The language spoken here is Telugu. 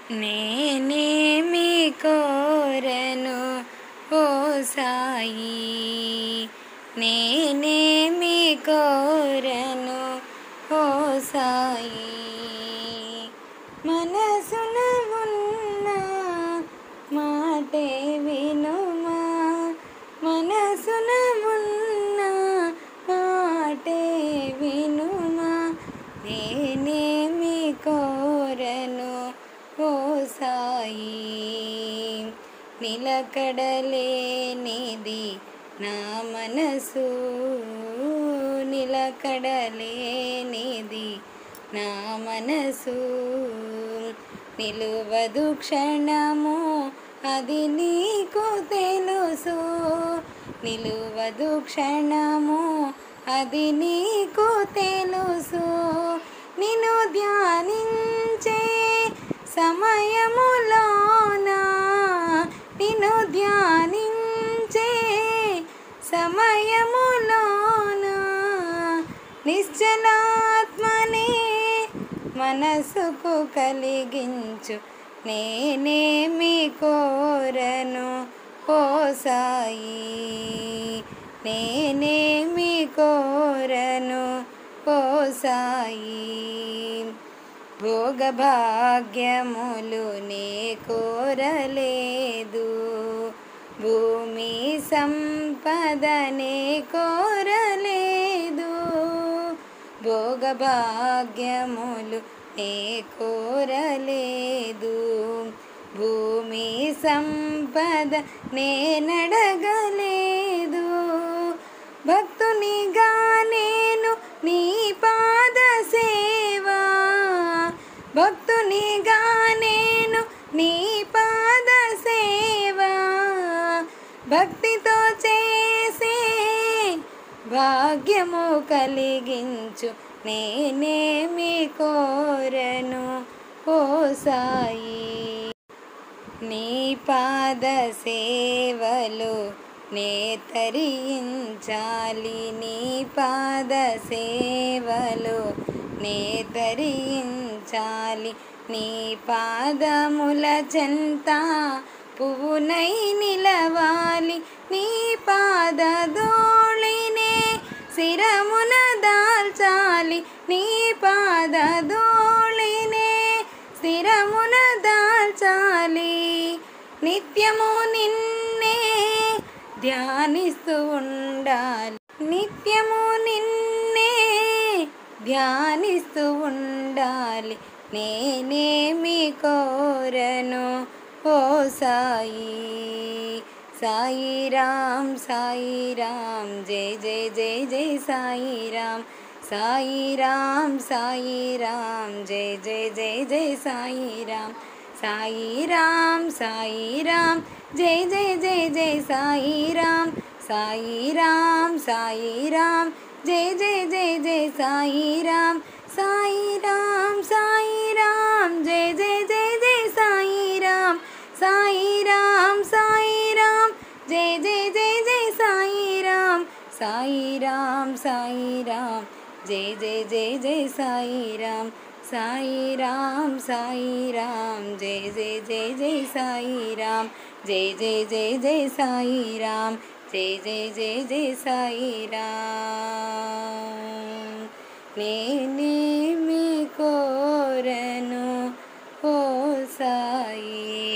నేనేమి కోరను ఓ సాయి, నేనేమి కోరను ఓ సాయి. మనసున ఉన్న మాటే వినుమా, మనసున ఉన్న మాటే వినుమా. నేనేమి కోరను ఓ సాయి, నిలకడలేనిది నా మనసు, నిలకడలేనిది నా మనసు. నిలువదు క్షణము అది నీకు తెలుసు, నిలువదు క్షణము అది నీకు తెలుసు. నిన్ను ధ్యానించే సమయములోన, నిన్ను ధ్యానించే సమయములోన నిశ్చలాత్మనే మనసుకు కలిగించు. నేనేమి కోరను ఓ సాయి, నేనేమి కోరను ఓ సాయి. భోగభాగ్యములు నే కోరలేదు, భూమి సంపదనే కోరలేదు. భోగభాగ్యములు నే కోరలేదు, భూమి సంపద నేనడగలేదు. భక్తునిగా నేను నీ పాద సేవా, భక్తునిగా నేను నీ పాద సేవా. భక్తితో చేసే భాగ్యము కలిగించు. నేనేమి కోరను ఓ సాయి, నీ పాద సేవలో నే తరించాలి, నీ పాద సేవలో నే తరించాలి. నీ పాదముల చెంత పువ్వునై నిలవాలి, నీ పాద ధూళినే శిరమున దాల్చాలి, నీ పాద ధూళినే శిరమున దాల్చాలి. నిత్యము నిన్నే ధ్యానిస్తూ ఉండాలి, నిత్యము నిన్నే ధ్యానిస్తూ ఉండాలి. నేనేమి కోరను ఓ సాయి. సాయి రామ్ సాయి రామ్ జై జై జై జై సాయి రామ్, సాయి రామ్ సాయి రామ్ జై జై జై జై సాయి రామ్. సాయి రామ్ సాయి రామ్ జై జై జై జై సాయి రామ్, సాయి రామ్ సాయి రామ్ జై జై జై జై సాయి రామ్. సాయి రామ్ సాయి రామ్ జై జై జై జై సాయి రామ్, సాయి రామ్ సాయి రామ్ జై జై జై జై సాయి రామ్. సాయి రామ్ సాయి రామ్ జై జై జై జై సాయి రామ్, సాయి రామ్ సాయి రామ్ జై జై జై జై సాయి రామ్. జై జై జై జై సాయి రామ్, జై జై జై జై సాయి రామ్. నేనేమి కోరను ఓ సాయి.